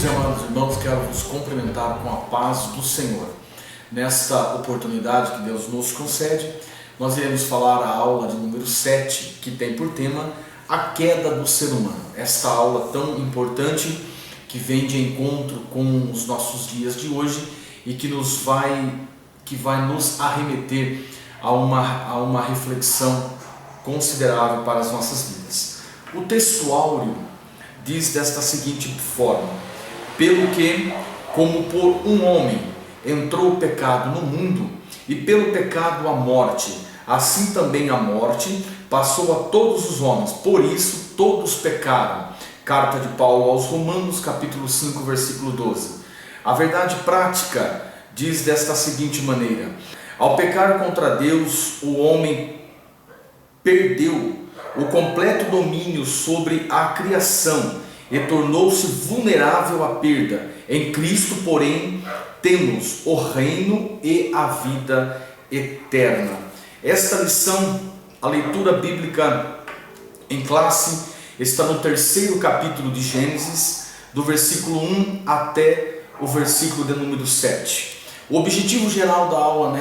Queridos e amados irmãos, quero vos cumprimentar com a paz do Senhor. Nesta oportunidade que Deus nos concede, nós iremos falar a aula de número 7, que tem por tema a queda do ser humano. Esta aula tão importante que vem de encontro com os nossos dias de hoje e que vai nos arremeter a uma reflexão considerável para as nossas vidas. O texto áureo diz desta seguinte forma: pelo que, como por um homem entrou o pecado no mundo, e pelo pecado a morte, assim também a morte passou a todos os homens, por isso todos pecaram. Carta de Paulo aos Romanos, capítulo 5, versículo 12. A verdade prática diz desta seguinte maneira: ao pecar contra Deus, o homem perdeu o completo domínio sobre a criação e tornou-se vulnerável à perda. Em Cristo, porém, temos o reino e a vida eterna. Esta lição, a leitura bíblica em classe, está no 3º capítulo de Gênesis, do versículo 1 até o versículo de número 7. O objetivo geral da aula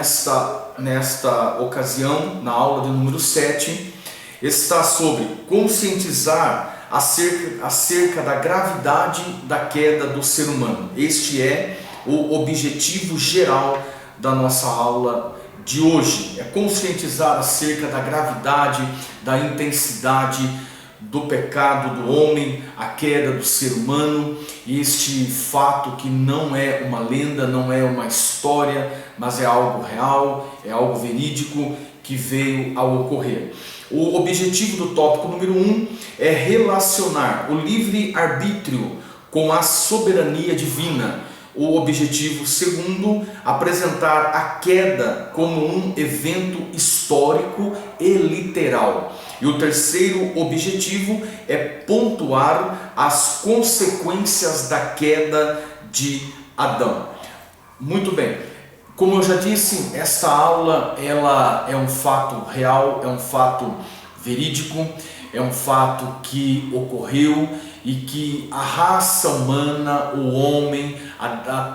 nesta ocasião, na aula de número 7, está sobre conscientizar acerca da gravidade da queda do ser humano. Este é o objetivo geral da nossa aula de hoje. É conscientizar acerca da gravidade, da intensidade do pecado do homem, a queda do ser humano, este fato que não é uma lenda, não é uma história, mas é algo real, é algo verídico que veio a ocorrer. O objetivo do tópico número 1 é relacionar o livre-arbítrio com a soberania divina. O objetivo segundo, apresentar a queda como um evento histórico e literal. E o terceiro objetivo é pontuar as consequências da queda de Adão. Muito bem, como eu já disse, esta aula ela é um fato real, é um fato verídico, é um fato que ocorreu e que a raça humana, o homem,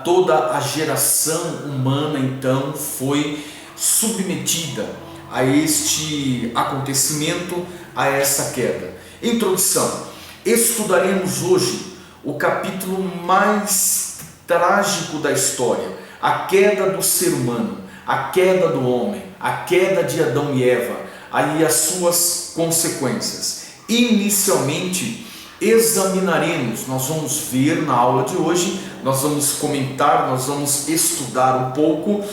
toda a geração humana então foi submetida a este acontecimento, a essa queda. Introdução: estudaremos hoje o capítulo mais trágico da história, a queda do ser humano, a queda do homem, a queda de Adão e Eva, aí as suas consequências. Inicialmente examinaremos, nós vamos ver na aula de hoje, nós vamos comentar, nós vamos estudar um pouco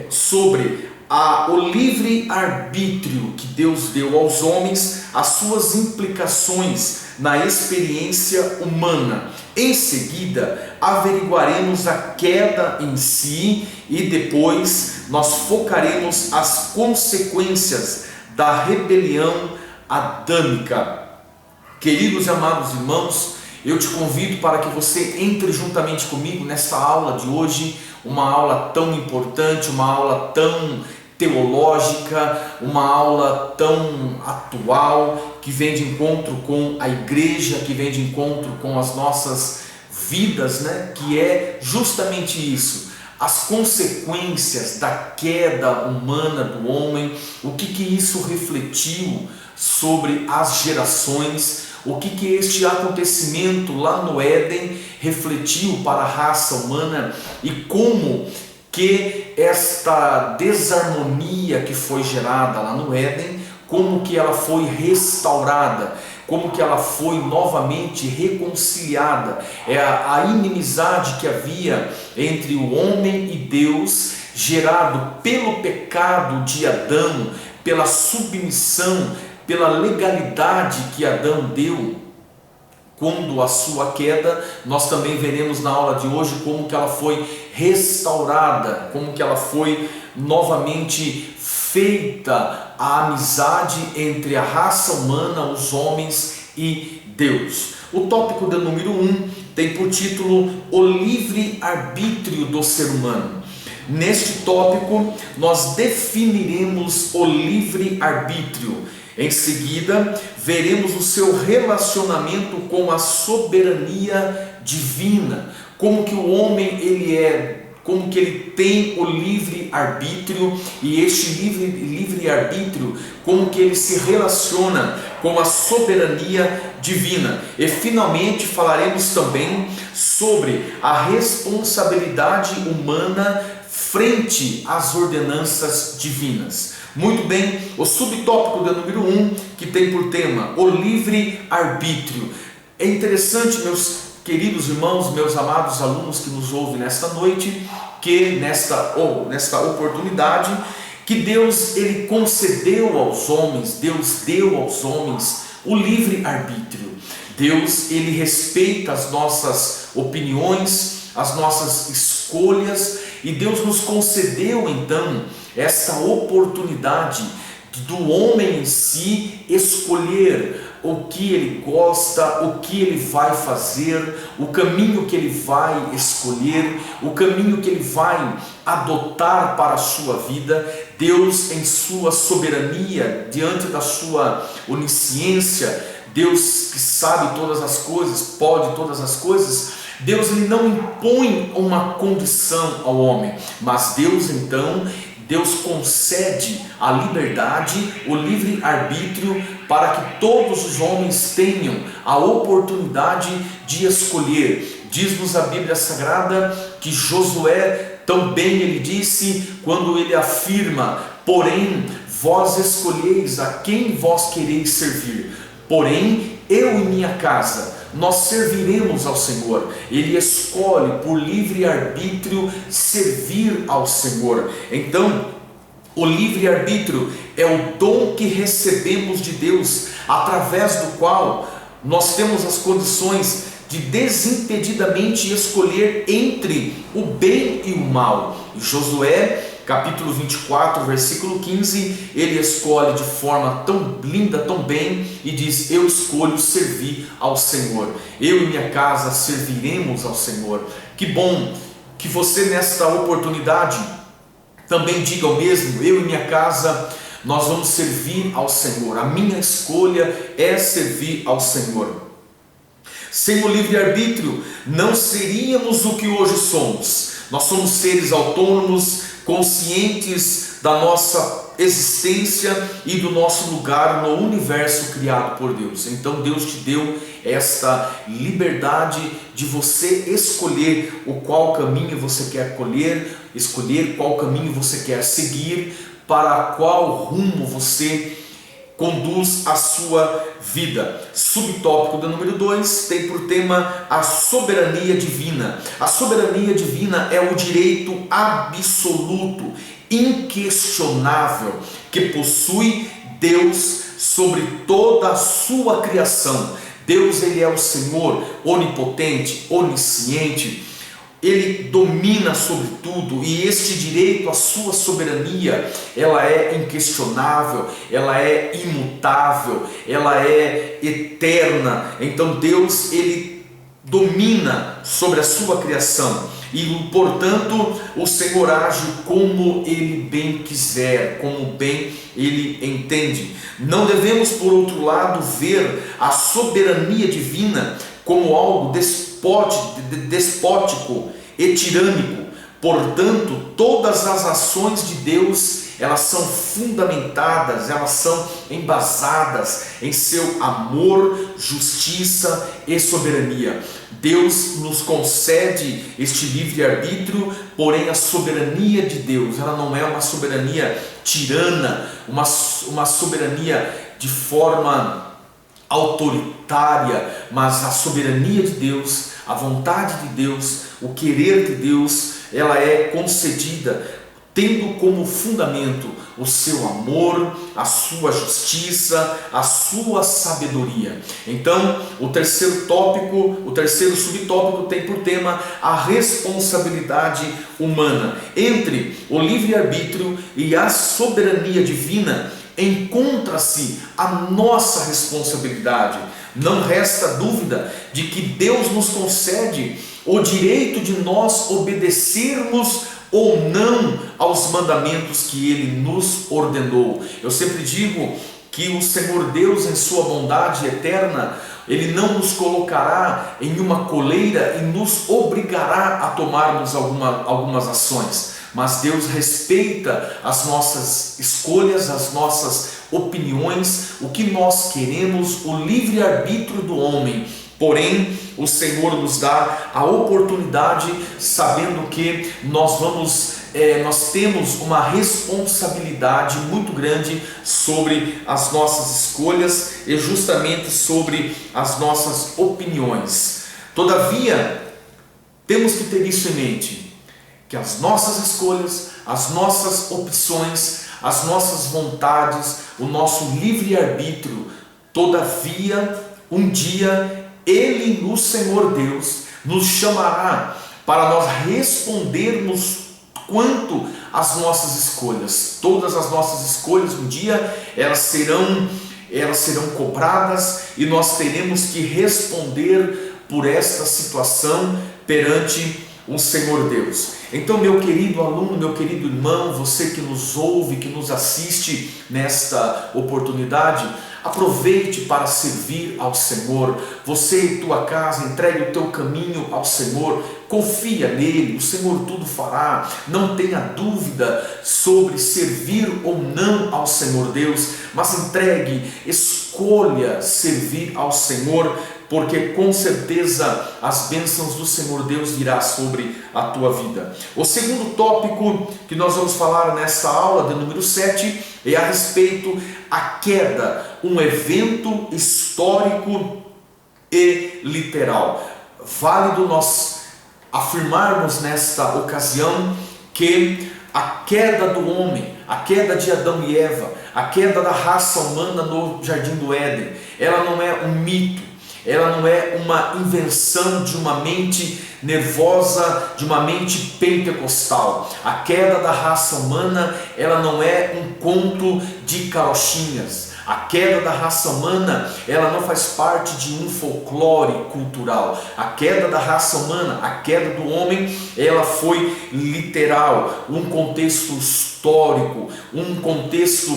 sobre o livre-arbítrio que Deus deu aos homens, as suas implicações na experiência humana. Em seguida, averiguaremos a queda em si e depois nós focaremos as consequências da rebelião adâmica. Queridos e amados irmãos, eu te convido para que você entre juntamente comigo nesta aula de hoje, uma aula tão importante, uma aula tão teológica, uma aula tão atual, que vem de encontro com a igreja, que vem de encontro com as nossas vidas, né? Que é justamente isso, as consequências da queda humana do homem, o que isso refletiu sobre as gerações, o que este acontecimento lá no Éden refletiu para a raça humana e como que esta desarmonia que foi gerada lá no Éden, como que ela foi restaurada, como que ela foi novamente reconciliada. É a inimizade que havia entre o homem e Deus, gerado pelo pecado de Adão, pela submissão, pela legalidade que Adão deu quando a sua queda. Nós também veremos na aula de hoje como que ela foi restaurada, como que ela foi novamente feita a amizade entre a raça humana, os homens e Deus. O tópico de número 1 tem por título o livre-arbítrio do ser humano. Neste tópico nós definiremos o livre-arbítrio. Em seguida, veremos o seu relacionamento com a soberania divina, como que o homem ele é, como que ele tem o livre-arbítrio, e este livre-arbítrio, como que ele se relaciona com a soberania divina. E finalmente falaremos também sobre a responsabilidade humana frente às ordenanças divinas. Muito bem, o subtópico do número 1, que tem por tema o livre-arbítrio. É interessante, meus queridos irmãos, meus amados alunos que nos ouvem nesta noite, que nesta oportunidade, que Deus ele concedeu aos homens, Deus deu aos homens o livre-arbítrio. Deus ele respeita as nossas opiniões, as nossas escolhas, e Deus nos concedeu então esta oportunidade do homem em si escolher o que ele gosta, o que ele vai fazer, o caminho que ele vai escolher, o caminho que ele vai adotar para a sua vida. Deus, em sua soberania, diante da sua onisciência, Deus que sabe todas as coisas, pode todas as coisas, Deus ele não impõe uma condição ao homem, mas Deus concede a liberdade, o livre-arbítrio, para que todos os homens tenham a oportunidade de escolher. Diz-nos a Bíblia Sagrada que Josué também ele disse, quando ele afirma: porém vós escolheis a quem vós quereis servir, porém eu e minha casa nós serviremos ao Senhor. Ele escolhe por livre-arbítrio servir ao Senhor. Então, o livre-arbítrio é o dom que recebemos de Deus, através do qual nós temos as condições de desimpedidamente escolher entre o bem e o mal. E Josué, capítulo 24, versículo 15, ele escolhe de forma tão linda, tão bem, e diz: eu escolho servir ao Senhor, eu e minha casa serviremos ao Senhor. Que bom que você nesta oportunidade também diga o mesmo: eu e minha casa nós vamos servir ao Senhor, a minha escolha é servir ao Senhor. Sem o livre-arbítrio não seríamos o que hoje somos. Nós somos seres autônomos, conscientes da nossa existência e do nosso lugar no universo criado por Deus. Então Deus te deu esta liberdade de você escolher o qual caminho você quer escolher qual caminho você quer seguir, para qual rumo você conduz a sua vida. Subtópico do número 2 tem por tema a soberania divina. A soberania divina é o direito absoluto, inquestionável, que possui Deus sobre toda a sua criação. Deus ele é o Senhor onipotente, onisciente. Ele domina sobre tudo, e este direito à sua soberania, ela é inquestionável, ela é imutável, ela é eterna. Então Deus ele domina sobre a sua criação, e portanto o Senhor age como ele bem quiser, como bem ele entende. Não devemos, por outro lado, ver a soberania divina como algo despótico e tirânico. Portanto, todas as ações de Deus, elas são fundamentadas, elas são embasadas em seu amor, justiça e soberania. Deus nos concede este livre-arbítrio, porém a soberania de Deus, ela não é uma soberania tirana, uma soberania de forma autoritária, mas a soberania de Deus, a vontade de Deus, o querer de Deus, ela é concedida tendo como fundamento o seu amor, a sua justiça, a sua sabedoria. Então, o terceiro subtópico tem por tema a responsabilidade humana. Entre o livre-arbítrio e a soberania divina encontra-se a nossa responsabilidade. Não resta dúvida de que Deus nos concede o direito de nós obedecermos ou não aos mandamentos que Ele nos ordenou. Eu sempre digo que o Senhor Deus, em sua bondade eterna, Ele não nos colocará em uma coleira e nos obrigará a tomarmos algumas ações, mas Deus respeita as nossas escolhas, as nossas opiniões, o que nós queremos, o livre-arbítrio do homem. Porém, o Senhor nos dá a oportunidade, sabendo que nós temos uma responsabilidade muito grande sobre as nossas escolhas e justamente sobre as nossas opiniões. Todavia, temos que ter isso em mente, que as nossas escolhas, as nossas opções, as nossas vontades, o nosso livre-arbítrio, todavia, um dia, Ele, o Senhor Deus, nos chamará para nós respondermos quanto às nossas escolhas. Todas as nossas escolhas, um dia, elas serão cobradas e nós teremos que responder por esta situação perante o Senhor Deus. Então, meu querido aluno, meu querido irmão, você que nos ouve, que nos assiste nesta oportunidade, aproveite para servir ao Senhor. Você e tua casa, entregue o teu caminho ao Senhor, confia nele, o Senhor tudo fará. Não tenha dúvida sobre servir ou não ao Senhor Deus, mas entregue, escolha servir ao Senhor, porque com certeza as bênçãos do Senhor Deus virá sobre a tua vida. O segundo tópico que nós vamos falar nesta aula de número 7 é a respeito à queda, um evento histórico e literal. Válido nós afirmarmos nesta ocasião que a queda do homem, a queda de Adão e Eva, a queda da raça humana no Jardim do Éden, ela não é um mito, ela não é uma invenção de uma mente nervosa, de uma mente pentecostal. A queda da raça humana, ela não é um conto de carochinhas. A queda da raça humana, ela não faz parte de um folclore cultural. A queda da raça humana, a queda do homem, ela foi literal, um contexto histórico, um contexto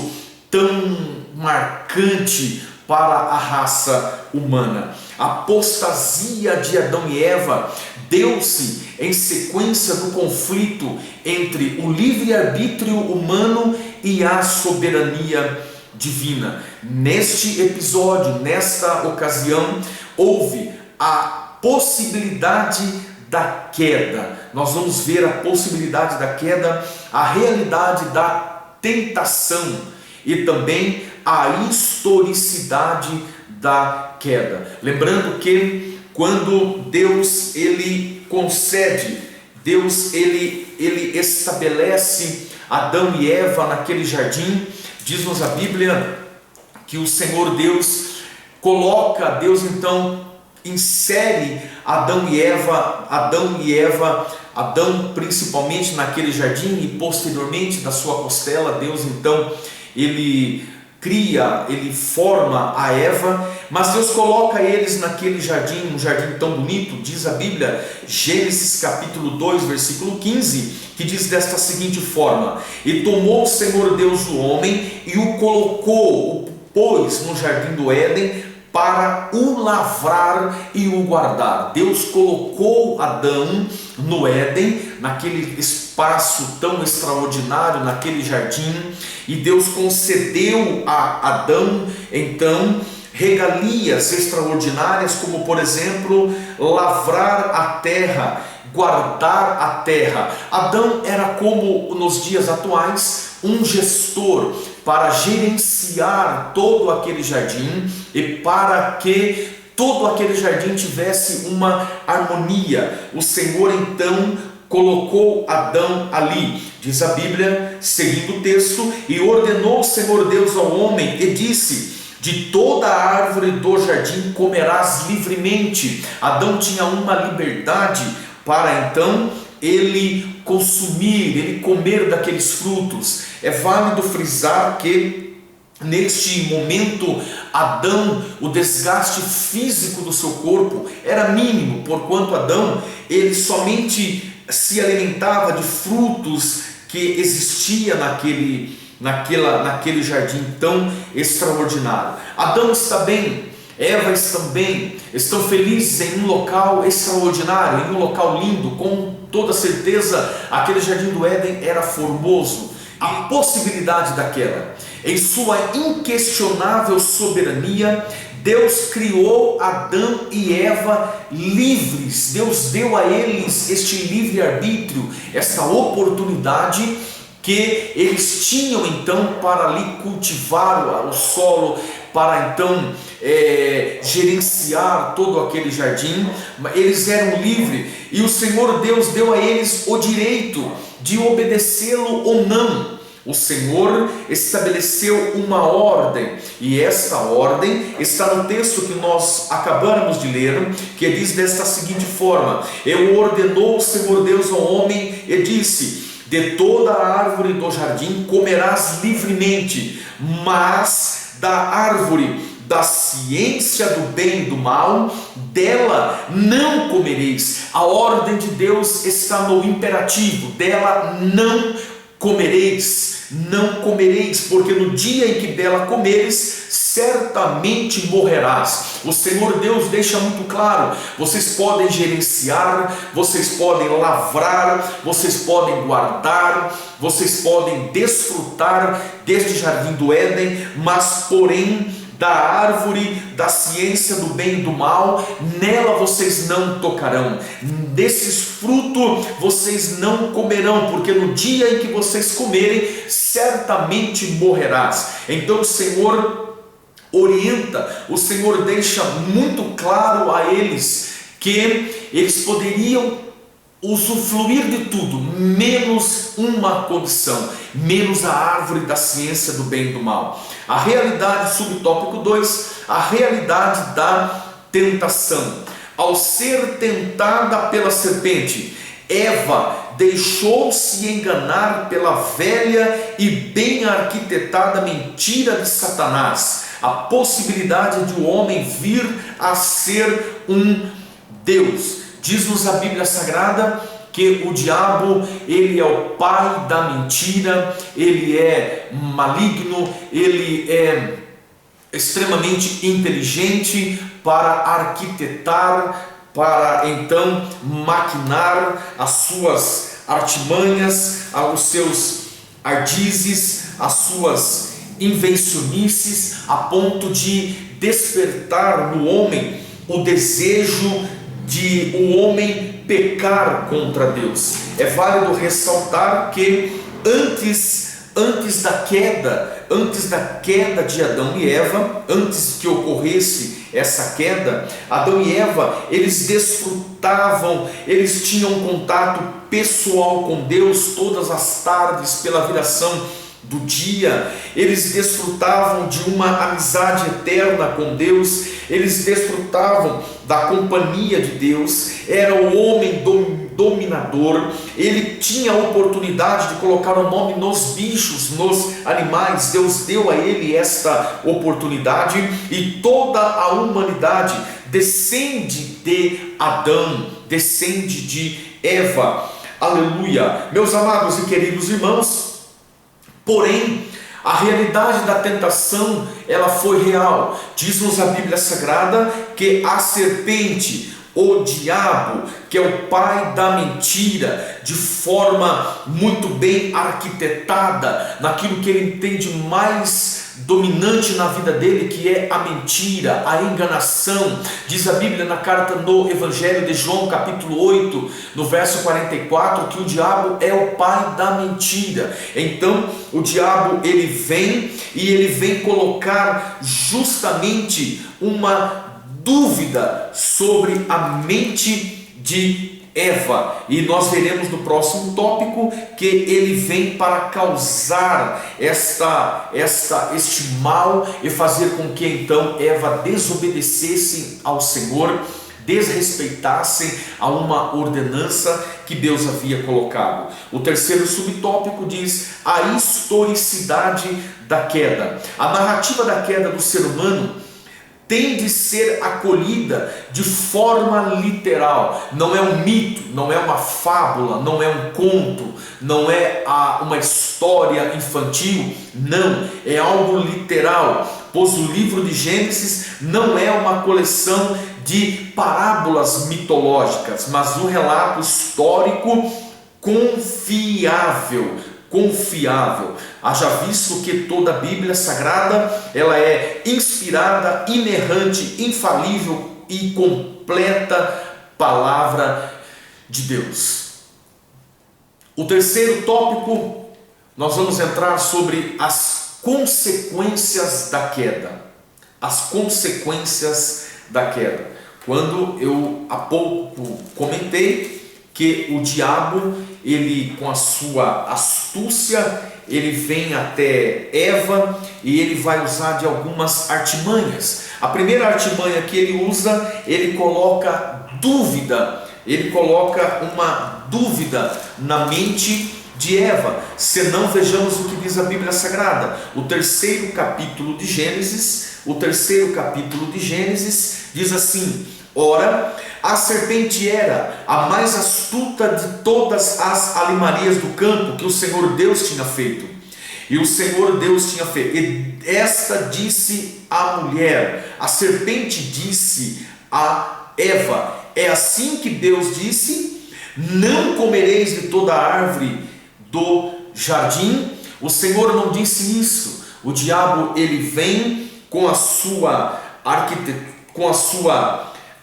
tão marcante para a raça humana. A apostasia de Adão e Eva deu-se em sequência do conflito entre o livre-arbítrio humano e a soberania divina. Neste episódio, nesta ocasião, houve a possibilidade da queda. Nós vamos ver a possibilidade da queda, a realidade da tentação e também a historicidade da queda. Lembrando que quando Deus ele concede, Deus ele estabelece Adão e Eva naquele jardim, diz-nos a Bíblia que o Senhor Deus Deus então insere Adão principalmente naquele jardim e posteriormente da sua costela, Deus então ele forma a Eva, mas Deus coloca eles naquele jardim, um jardim tão bonito, diz a Bíblia, Gênesis capítulo 2, versículo 15, que diz desta seguinte forma: e tomou o Senhor Deus o homem e o pôs no jardim do Éden para o lavrar e o guardar. Deus colocou Adão no Éden, naquele espaço tão extraordinário, naquele jardim, e Deus concedeu a Adão então regalias extraordinárias, como por exemplo lavrar a terra, guardar a terra. Adão era, como nos dias atuais, um gestor para gerenciar todo aquele jardim e para que todo aquele jardim tivesse uma harmonia. O Senhor então colocou Adão ali, diz a Bíblia, seguindo o texto, e ordenou o Senhor Deus ao homem e disse: de toda a árvore do jardim comerás livremente. Adão tinha uma liberdade para então ele consumir, ele comer daqueles frutos. É válido frisar que neste momento Adão, o desgaste físico do seu corpo era mínimo, porquanto Adão ele somente se alimentava de frutos que existia naquele jardim tão extraordinário. Adão está bem, Eva está bem, estão felizes em um local extraordinário, em um local lindo. Com toda certeza aquele jardim do Éden era formoso. A possibilidade daquela, em sua inquestionável soberania, Deus criou Adão e Eva livres. Deus deu a eles este livre-arbítrio, esta oportunidade que eles tinham então para ali cultivar o solo, para então gerenciar todo aquele jardim. Eles eram livres e o Senhor Deus deu a eles o direito de obedecê-lo ou não. O Senhor estabeleceu uma ordem, e esta ordem está no texto que nós acabamos de ler, que diz desta seguinte forma: eu ordenou o Senhor Deus ao homem e disse: de toda a árvore do jardim comerás livremente, mas da árvore da ciência do bem e do mal, dela não comereis. A ordem de Deus está no imperativo, dela não comereis. Não comereis, porque no dia em que dela comeres, certamente morrerás. O Senhor Deus deixa muito claro: vocês podem gerenciar, vocês podem lavrar, vocês podem guardar, vocês podem desfrutar deste jardim do Éden, mas porém da árvore da ciência do bem e do mal, nela vocês não tocarão, desses frutos vocês não comerão, porque no dia em que vocês comerem, certamente morrerás. Então o Senhor orienta, o Senhor deixa muito claro a eles que eles poderiam usufruir de tudo, menos uma condição, menos a árvore da ciência do bem e do mal. A realidade, subtópico 2, a realidade da tentação. Ao ser tentada pela serpente, Eva deixou-se enganar pela velha e bem arquitetada mentira de Satanás, a possibilidade de o homem vir a ser um Deus. Diz-nos a Bíblia Sagrada que o diabo, ele é o pai da mentira, ele é maligno, ele é extremamente inteligente para arquitetar, para então maquinar as suas artimanhas, os seus ardizes, as suas invencionices, a ponto de despertar no homem o desejo de o homem pecar contra Deus. É válido ressaltar que antes da queda de Adão e Eva, antes que ocorresse essa queda, Adão e Eva, eles desfrutavam, eles tinham contato pessoal com Deus todas as tardes pela viração do dia, eles desfrutavam de uma amizade eterna com Deus, eles desfrutavam da companhia de Deus. Era o homem dominador, ele tinha a oportunidade de colocar o nome nos bichos, nos animais. Deus deu a ele esta oportunidade, e toda a humanidade descende de Adão, descende de Eva. Aleluia! Meus amados e queridos irmãos, porém, a realidade da tentação, ela foi real. Diz-nos a Bíblia Sagrada que a serpente, o diabo, que é o pai da mentira, de forma muito bem arquitetada, naquilo que ele entende mais dominante na vida dele, que é a mentira, a enganação. Diz a Bíblia na carta no Evangelho de João, capítulo 8, no verso 44, que o diabo é o pai da mentira. Então o diabo, ele vem colocar justamente uma dúvida sobre a mente de Eva, e nós veremos no próximo tópico que ele vem para causar este mal e fazer com que então Eva desobedecesse ao Senhor, desrespeitassem a uma ordenança que Deus havia colocado. O terceiro subtópico diz a historicidade da queda. A narrativa da queda do ser humano tem de ser acolhida de forma literal. Não é um mito, não é uma fábula, não é um conto, não é uma história infantil. Não, é algo literal, pois o livro de Gênesis não é uma coleção de parábolas mitológicas, mas um relato histórico confiável. Haja visto que toda a Bíblia Sagrada ela é inspirada, inerrante, infalível e completa palavra de Deus. O terceiro tópico, nós vamos entrar sobre as consequências da queda. As consequências da queda. Quando eu há pouco comentei que o diabo, ele com a sua astúcia, ele vem até Eva e ele vai usar de algumas artimanhas. A primeira artimanha que ele usa, ele coloca dúvida, ele coloca uma dúvida na mente de Eva. Senão, vejamos o que diz a Bíblia Sagrada. O terceiro capítulo de Gênesis diz assim: ora, a serpente era a mais astuta de todas as alimarias do campo que o Senhor Deus tinha feito. E o Senhor Deus tinha feito. E esta disse à mulher, a serpente disse a Eva: é assim que Deus disse: não comereis de toda a árvore do jardim? O Senhor não disse isso. O diabo, ele vem com a sua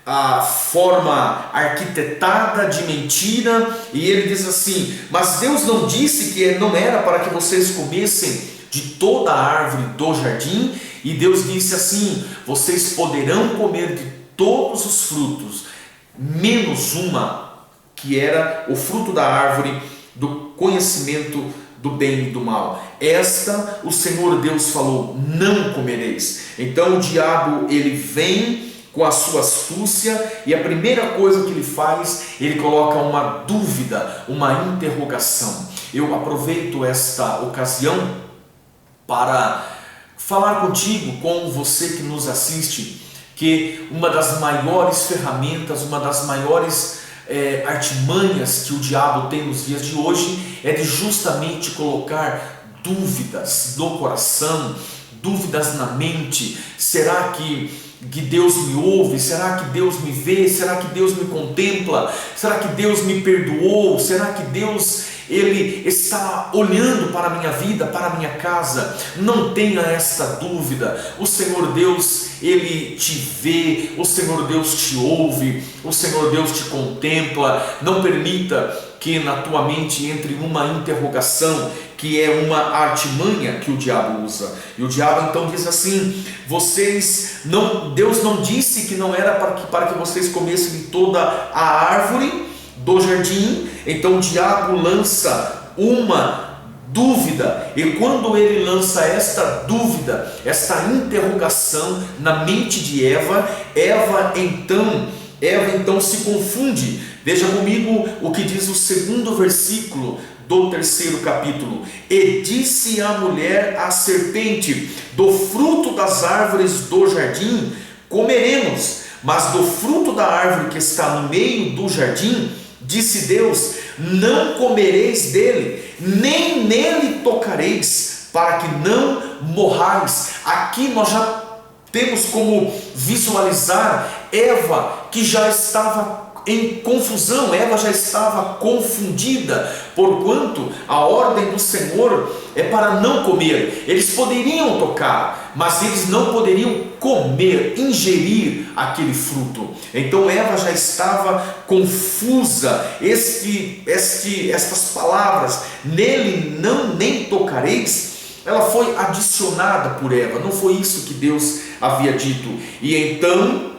a forma arquitetada de mentira, e ele diz assim: mas Deus não disse que não era para que vocês comessem de toda a árvore do jardim? E Deus disse assim: vocês poderão comer de todos os frutos, menos uma, que era o fruto da árvore do conhecimento do bem e do mal. Esta o Senhor Deus falou: não comereis. Então o diabo, ele vem com a sua astúcia, e a primeira coisa que ele faz, ele coloca uma dúvida, uma interrogação. Eu aproveito esta ocasião para falar contigo, com você que nos assiste, que uma das maiores ferramentas, uma das maiores artimanhas que o diabo tem nos dias de hoje é de justamente colocar dúvidas no coração, dúvidas na mente. Será que Deus me ouve? Será que Deus me vê? Será que Deus me contempla? Será que Deus me perdoou? Será que Deus, ele está olhando para a minha vida, para a minha casa? Não tenha essa dúvida. O Senhor Deus, ele te vê, o Senhor Deus te ouve, o Senhor Deus te contempla. Não permita que na tua mente entre uma interrogação, que é uma artimanha que o diabo usa. E o diabo então diz assim: Deus não disse que não era para que vocês comessem de toda a árvore do jardim. Então o diabo lança uma dúvida, e quando ele lança esta dúvida, esta interrogação na mente de Eva, Eva então se confunde. Veja comigo o que diz o segundo versículo do terceiro capítulo: e disse a mulher à serpente: do fruto das árvores do jardim comeremos, mas do fruto da árvore que está no meio do jardim, disse Deus: não comereis dele, nem nele tocareis, para que não morrais. Aqui nós já temos como visualizar Eva, que já estava em confusão, Eva já estava confundida, porquanto a ordem do Senhor é para não comer. Eles poderiam tocar, mas eles não poderiam comer, ingerir aquele fruto. Então Eva já estava confusa. Estas palavras, nele não nem tocareis, ela foi adicionada por Eva, não foi isso que Deus havia dito. E então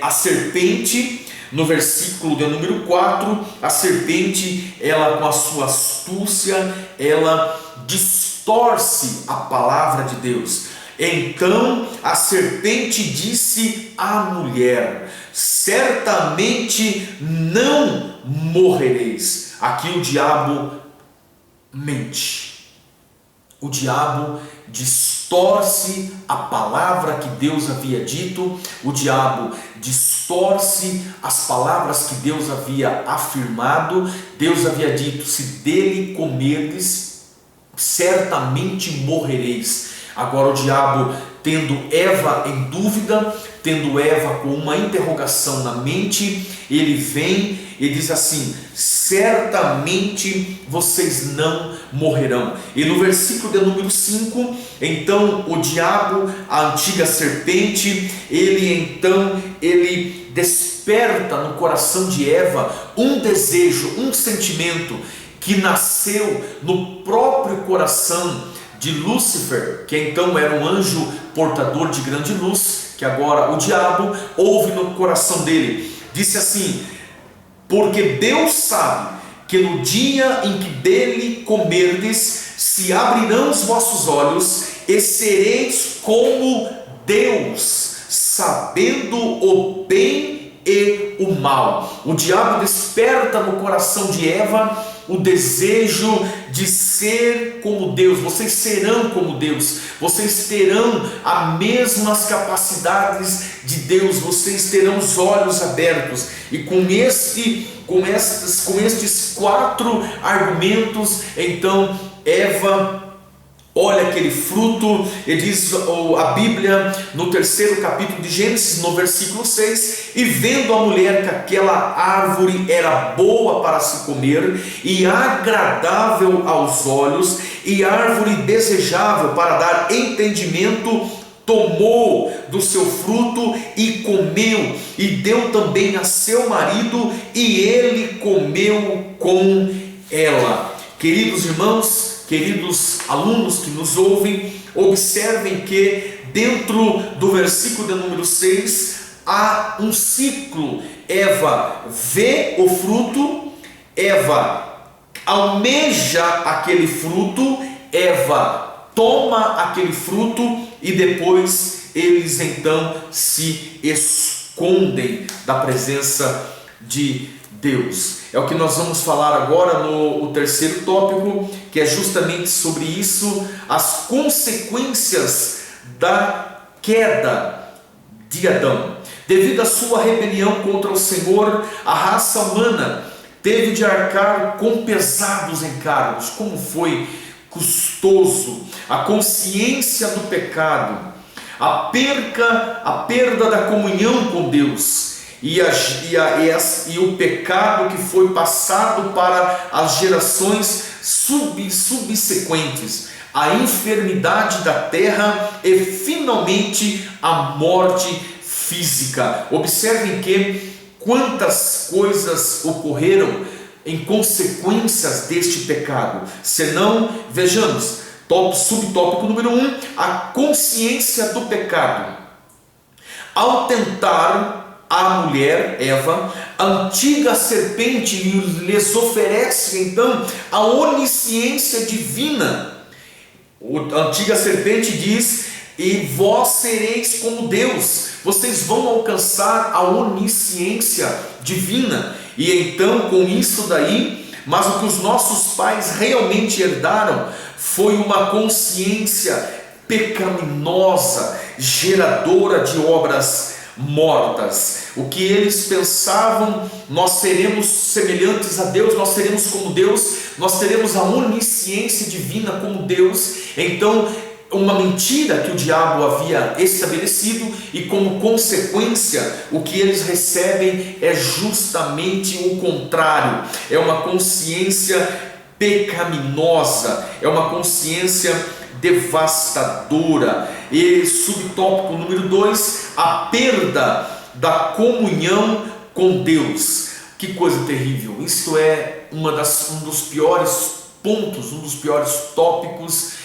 a serpente, no versículo de número 4, a serpente, ela com a sua astúcia, ela distorce a palavra de Deus. Então a serpente disse à mulher: certamente não morrereis. Aqui o diabo mente, o diabo distorce distorce a palavra que Deus havia dito, o diabo distorce as palavras que Deus havia afirmado. Deus havia dito: se dele comerdes, certamente morrereis. Agora o diabo, tendo Eva em dúvida, tendo Eva com uma interrogação na mente, ele vem e diz assim: certamente vocês não morrerão. E no versículo de número 5, então o diabo, a antiga serpente, ele desperta no coração de Eva um desejo, um sentimento que nasceu no próprio coração de Lúcifer, que então era um anjo portador de grande luz, que agora o diabo ouve no coração dele. Disse assim: porque Deus sabe que no dia em que dele comerdes, se abrirão os vossos olhos e sereis como Deus, sabendo o bem e o mal. O diabo desperta no coração de Eva o desejo de ser como Deus. Vocês serão como Deus, vocês terão as mesmas capacidades de Deus, vocês terão os olhos abertos. E com estes 4 argumentos, então Eva olha aquele fruto, e diz a Bíblia no 3º capítulo de Gênesis, no versículo 6, e vendo a mulher que aquela árvore era boa para se comer, e agradável aos olhos, e árvore desejável para dar entendimento, tomou do seu fruto e comeu, e deu também a seu marido, e ele comeu com ela. Queridos irmãos, queridos alunos que nos ouvem, observem que dentro do versículo de número 6 há um ciclo. Eva vê o fruto, Eva almeja aquele fruto, Eva toma aquele fruto, e depois eles então se escondem da presença de Deus. É o que nós vamos falar agora no 3º tópico, que é justamente sobre isso, as consequências da queda de Adão. Devido à sua rebelião contra o Senhor, a raça humana teve de arcar com pesados encargos. Como foi custoso a consciência do pecado, a perda da comunhão com Deus, e o pecado que foi passado para as gerações subsequentes, a enfermidade da terra e finalmente a morte física. Observem que quantas coisas ocorreram em consequências deste pecado. Senão, vejamos, subtópico número 1, a consciência do pecado. Ao tentar a mulher, Eva, a antiga serpente lhes oferece então a onisciência divina. A antiga serpente diz: e vós sereis como Deus, vocês vão alcançar a onisciência divina. E então com isso daí, mas o que os nossos pais realmente herdaram foi uma consciência pecaminosa, geradora de obras mortas. O que eles pensavam: nós seremos semelhantes a Deus, nós seremos como Deus, nós teremos a onisciência divina como Deus. Então, uma mentira que o diabo havia estabelecido, e como consequência o que eles recebem é justamente o contrário. É uma consciência pecaminosa, é uma consciência devastadora. E subtópico número 2, a perda da comunhão com Deus. Que coisa terrível! Isto é um dos piores pontos, um dos piores tópicos,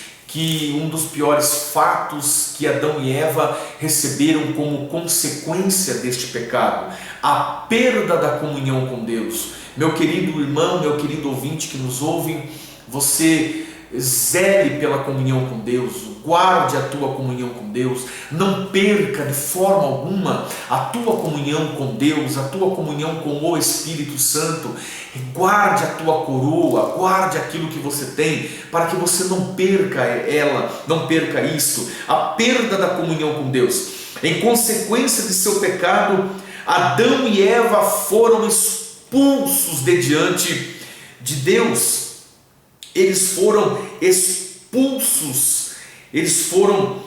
um dos piores fatos que Adão e Eva receberam como consequência deste pecado, a perda da comunhão com Deus. Meu querido irmão, meu querido ouvinte que nos ouve, você zele pela comunhão com Deus. guarde a tua comunhão com Deus, não perca de forma alguma a tua comunhão com Deus, a tua comunhão com o Espírito Santo. Guarde a tua coroa, guarde aquilo que você tem, para que você não perca ela, não perca isso, a perda da comunhão com Deus. Em consequência de seu pecado, Adão e Eva foram expulsos de diante de Deus. Eles foram expulsos, eles foram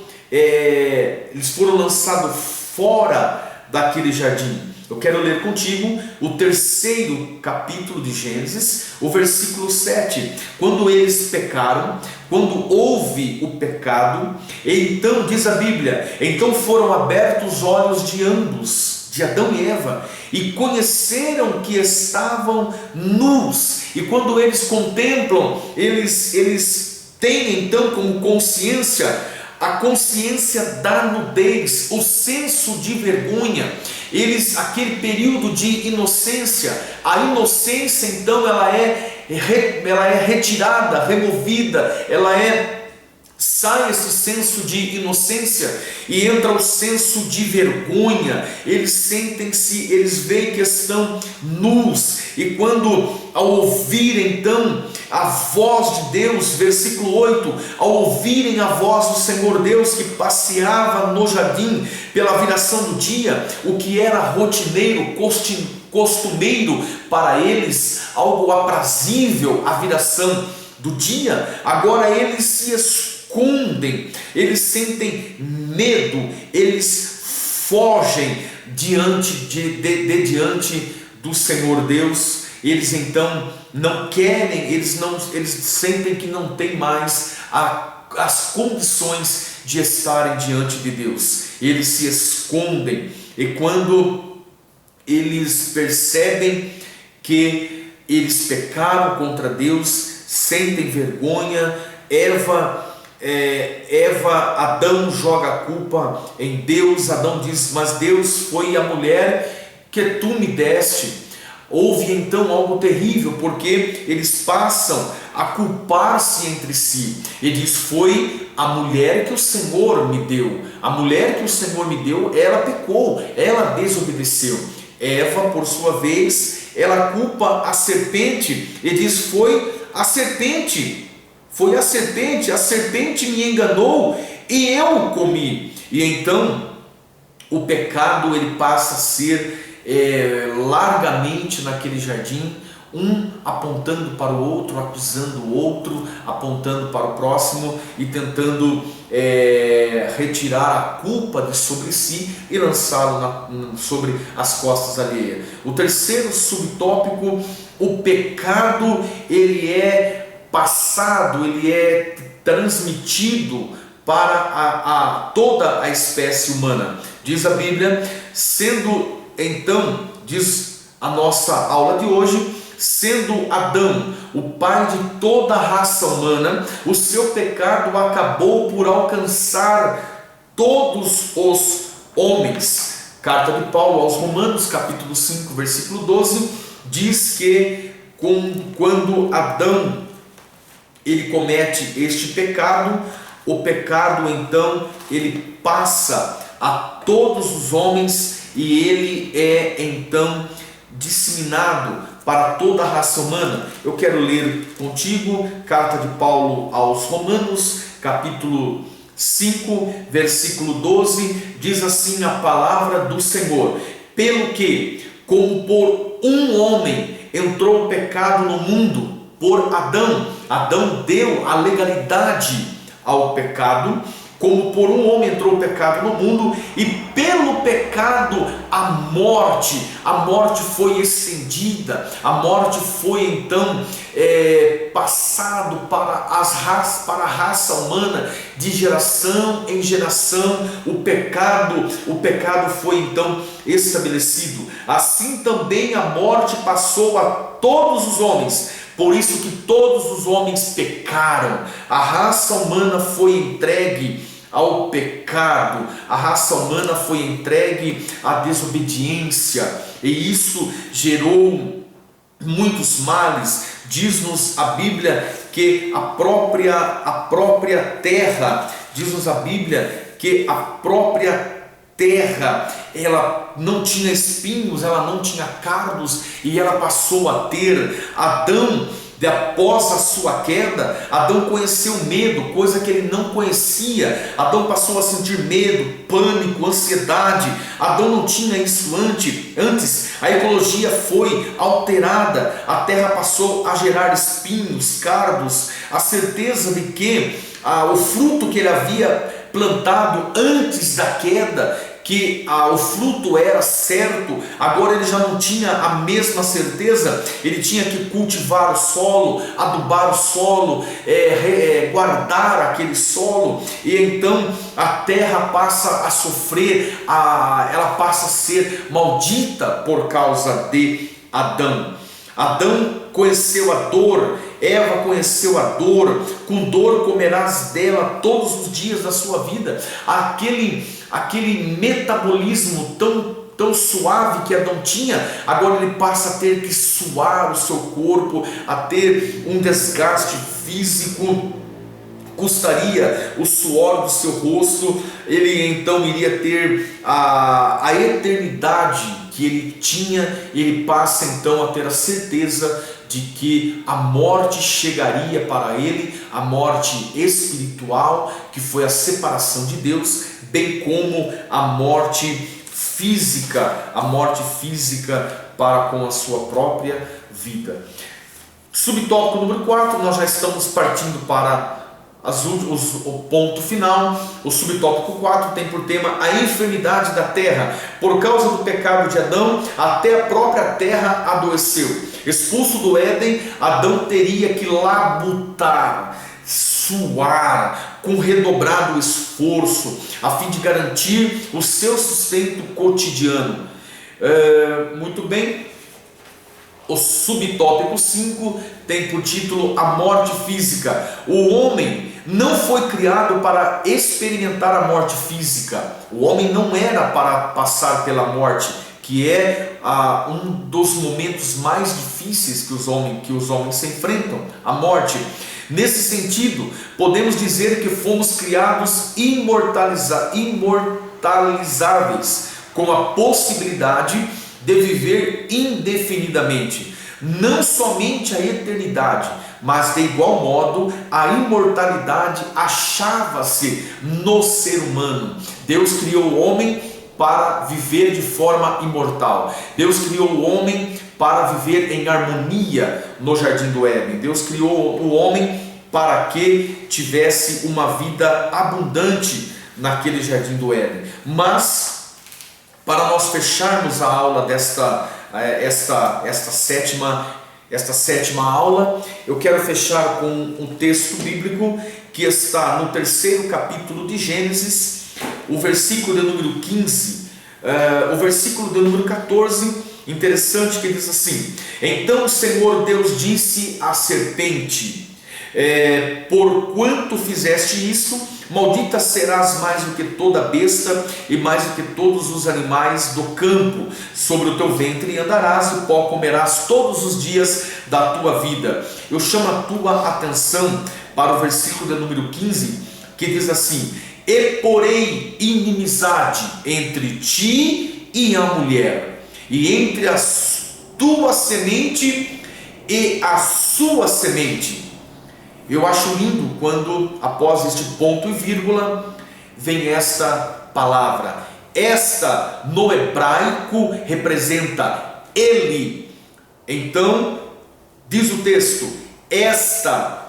lançados fora daquele jardim. Eu quero ler contigo o 3º capítulo de Gênesis, o versículo 7. Quando eles pecaram, quando houve o pecado, então diz a Bíblia, então foram abertos os olhos de ambos, de Adão e Eva, e conheceram que estavam nus. E quando eles contemplam, eles têm então como consciência a consciência da nudez, o senso de vergonha. Aquele período de inocência, a inocência então ela é retirada, removida, sai esse senso de inocência e entra o senso de vergonha. Eles veem que estão nus, e quando ao ouvir então a voz de Deus, versículo 8, ao ouvirem a voz do Senhor Deus que passeava no jardim pela viração do dia, o que era rotineiro, costumeiro para eles, algo aprazível, a viração do dia, agora eles se escondem, eles sentem medo, eles fogem diante do Senhor Deus. Eles então não querem, eles sentem que não tem mais as condições de estarem diante de Deus. Eles se escondem, e quando eles percebem que eles pecaram contra Deus, sentem vergonha. Adão joga a culpa em Deus. Adão diz: mas Deus, foi a mulher que tu me deste. Houve então algo terrível, porque eles passam a culpar-se entre si. Ele diz: foi a mulher que o Senhor me deu. A mulher que o Senhor me deu, ela pecou, ela desobedeceu. Eva, por sua vez, ela culpa a serpente e diz: foi a serpente me enganou e eu comi. E então o pecado ele passa a ser largamente naquele jardim, um apontando para o outro, acusando o outro, apontando para o próximo e tentando retirar a culpa de sobre si e lançá-lo sobre as costas alheias. O 3º subtópico: o pecado ele é passado, ele é transmitido para toda a espécie humana. Diz a Bíblia, diz a nossa aula de hoje, sendo Adão o pai de toda a raça humana, o seu pecado acabou por alcançar todos os homens. Carta de Paulo aos Romanos, capítulo 5, versículo 12, diz que quando Adão ele comete este pecado, o pecado então ele passa a todos os homens e ele é então disseminado para toda a raça humana. Eu quero ler contigo carta de Paulo aos Romanos, capítulo 5, versículo 12, diz assim a palavra do Senhor: pelo que, como por um homem entrou o pecado no mundo, por Adão deu a legalidade ao pecado, como por um homem entrou o pecado no mundo, e pelo pecado a morte foi estendida, a morte foi então passado para a raça humana, de geração em geração. O pecado foi então estabelecido. Assim também a morte passou a todos os homens, por isso que todos os homens pecaram. A raça humana foi entregue ao pecado, a raça humana foi entregue à desobediência, e isso gerou muitos males. Diz-nos a Bíblia que a própria terra Diz-nos a Bíblia que a própria terra, ela não tinha espinhos, ela não tinha cardos, e ela passou a ter. Adão, após a sua queda, Adão conheceu medo, coisa que ele não conhecia. Adão passou a sentir medo, pânico, ansiedade. Adão não tinha isso antes. A ecologia foi alterada, a terra passou a gerar espinhos, cardos, a certeza de que o fruto que ele havia plantado antes da queda, que o fruto era certo, agora ele já não tinha a mesma certeza. Ele tinha que cultivar o solo, adubar o solo, guardar aquele solo, e então a terra passa a sofrer, ela passa a ser maldita por causa de Adão. Adão conheceu a dor, Eva conheceu a dor. Com dor comerás dela todos os dias da sua vida. Aquele metabolismo tão suave que Adão tinha, agora ele passa a ter que suar o seu corpo, a ter um desgaste físico. Custaria o suor do seu rosto. Ele então iria ter a eternidade que ele tinha. Ele passa então a ter a certeza de que a morte chegaria para ele, a morte espiritual, que foi a separação de Deus, bem como a morte física para com a sua própria vida. Subtópico número 4, nós já estamos partindo para o ponto final. O subtópico 4 tem por tema a enfermidade da terra. Por causa do pecado de Adão, até a própria terra adoeceu. Expulso do Éden, Adão teria que labutar, suar, com redobrado esforço, a fim de garantir o seu sustento cotidiano. Muito bem. O subtópico 5 tem por título a morte física. O homem não foi criado para experimentar a morte física. O homem não era para passar pela morte, que é um dos momentos mais difíceis que os homens se enfrentam, a morte. Nesse sentido, podemos dizer que fomos criados imortalizáveis, com a possibilidade de viver indefinidamente. Não somente a eternidade, mas de igual modo a imortalidade achava-se no ser humano. Deus criou o homem para viver de forma imortal. Deus criou o homem para viver em harmonia no jardim do Éden. Deus criou o homem para que tivesse uma vida abundante naquele jardim do Éden. Mas para nós fecharmos a aula esta sétima aula, eu quero fechar com um texto bíblico que está no 3º capítulo de Gênesis, o versículo de número 15, o versículo de número 14, interessante, que diz assim: Então o Senhor Deus disse à serpente: por quanto fizeste isso, maldita serás mais do que toda besta e mais do que todos os animais do campo. Sobre o teu ventre andarás e o pó comerás todos os dias da tua vida. Eu chamo a tua atenção para o versículo de número 15, que diz assim: E porei inimizade entre ti e a mulher, e entre a tua semente e a sua semente. Eu acho lindo quando, após este ponto e vírgula, vem esta palavra. Esta no hebraico representa ele. Então, diz o texto, esta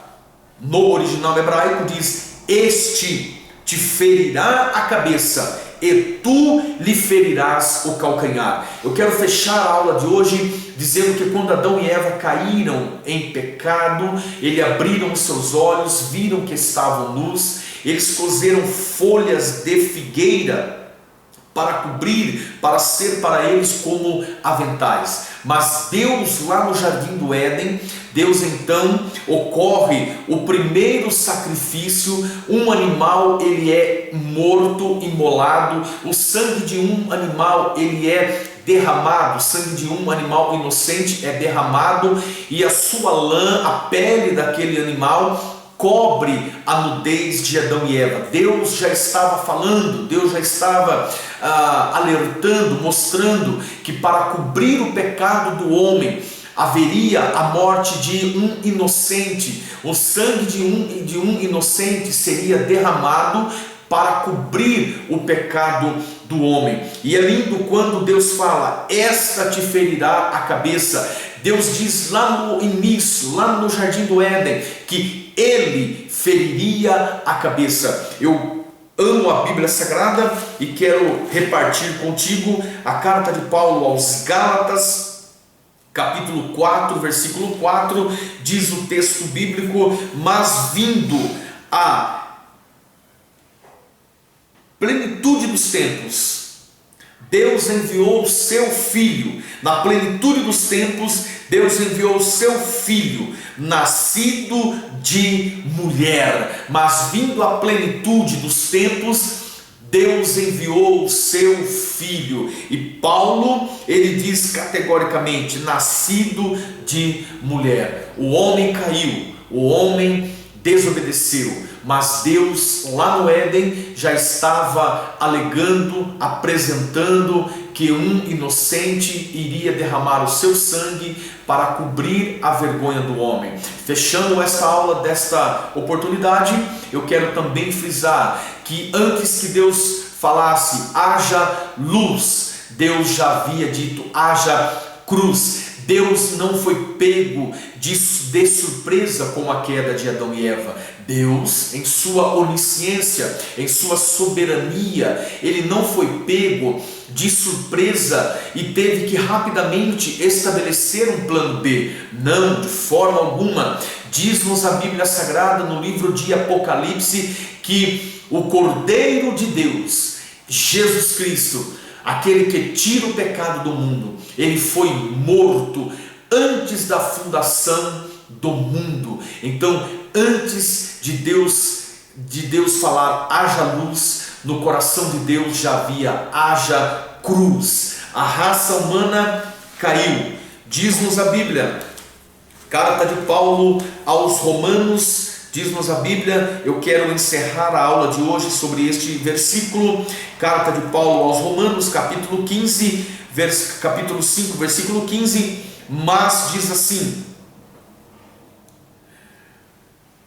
no original hebraico diz: este te ferirá a cabeça e tu lhe ferirás o calcanhar. Eu quero fechar a aula de hoje dizendo que quando Adão e Eva caíram em pecado, eles abriram os seus olhos, viram que estavam nus, eles coseram folhas de figueira para cobrir, para ser para eles como aventais. Mas Deus, lá no jardim do Éden, Deus então ocorre o primeiro sacrifício. Um animal, ele é morto, imolado. O sangue de um animal, ele é derramado. O sangue de um animal inocente é derramado, e a sua lã, a pele daquele animal, cobre a nudez de Adão e Eva. Deus já estava falando, Deus já estava alertando, mostrando que para cobrir o pecado do homem haveria a morte de um inocente. O sangue de um inocente seria derramado para cobrir o pecado do homem. E é lindo quando Deus fala: esta te ferirá a cabeça. Deus diz lá no início, lá no jardim do Éden, que ele feriria a cabeça. Eu amo a Bíblia Sagrada e quero repartir contigo a carta de Paulo aos Gálatas, capítulo 4, versículo 4, diz o texto bíblico: mas vindo a plenitude dos tempos, Deus enviou o seu Filho. Na plenitude dos tempos, Deus enviou o seu Filho, nascido de mulher. Mas vindo a plenitude dos tempos, Deus enviou o seu Filho. E Paulo, ele diz categoricamente: nascido de mulher. O homem caiu, o homem desobedeceu, mas Deus lá no Éden já estava alegando, apresentando que um inocente iria derramar o seu sangue para cobrir a vergonha do homem. Fechando esta aula desta oportunidade, eu quero também frisar que antes que Deus falasse haja luz, Deus já havia dito haja cruz. Deus não foi pego de surpresa com a queda de Adão e Eva. Deus, em sua onisciência, em sua soberania, ele não foi pego de surpresa e teve que rapidamente estabelecer um plano B. Não, de forma alguma. Diz-nos a Bíblia Sagrada no livro de Apocalipse que o Cordeiro de Deus, Jesus Cristo, aquele que tira o pecado do mundo, ele foi morto antes da fundação do mundo. Então, antes de Deus falar haja luz, no coração de Deus já havia haja cruz. A raça humana caiu. Diz-nos a Bíblia, carta de Paulo aos Romanos, diz-nos a Bíblia, eu quero encerrar a aula de hoje sobre este versículo, carta de Paulo aos Romanos, capítulo 15, capítulo 5, versículo 15, mas diz assim,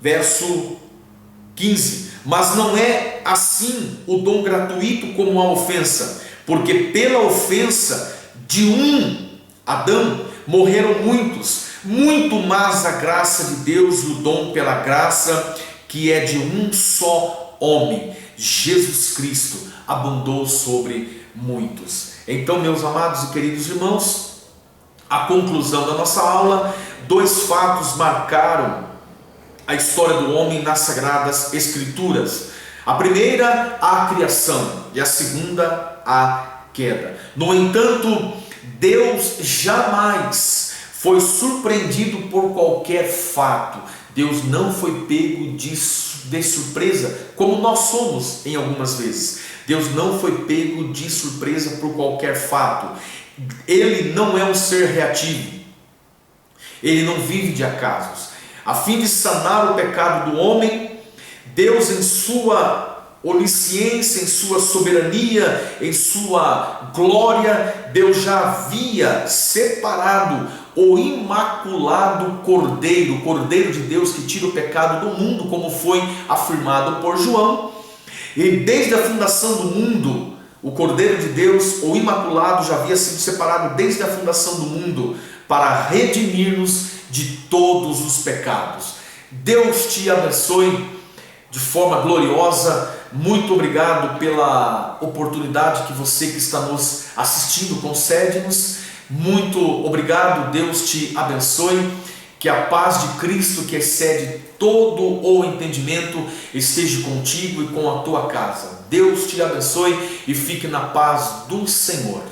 verso 15: mas não é assim o dom gratuito como a ofensa, porque pela ofensa de um, Adão, morreram muitos, muito mais a graça de Deus e o dom pela graça que é de um só homem, Jesus Cristo, abundou sobre muitos. Então, meus amados e queridos irmãos, a conclusão da nossa aula, dois fatos marcaram a história do homem nas Sagradas Escrituras. A primeira, a criação, e a segunda, a queda. No entanto, Deus jamais foi surpreendido por qualquer fato. Deus não foi pego de surpresa, como nós somos em algumas vezes. Deus não foi pego de surpresa por qualquer fato. Ele não é um ser reativo. Ele não vive de acasos. A fim de sanar o pecado do homem, Deus, em sua onisciência, em sua soberania, em sua glória, Deus já havia separado o imaculado Cordeiro, o Cordeiro de Deus que tira o pecado do mundo, como foi afirmado por João. E desde a fundação do mundo, o Cordeiro de Deus, o imaculado, já havia sido separado desde a fundação do mundo para redimir-nos de todos os pecados. Deus te abençoe de forma gloriosa. Muito obrigado pela oportunidade que você que está nos assistindo concede-nos. Muito obrigado, Deus te abençoe. Que a paz de Cristo, que excede todo o entendimento, esteja contigo e com a tua casa. Deus te abençoe e fique na paz do Senhor.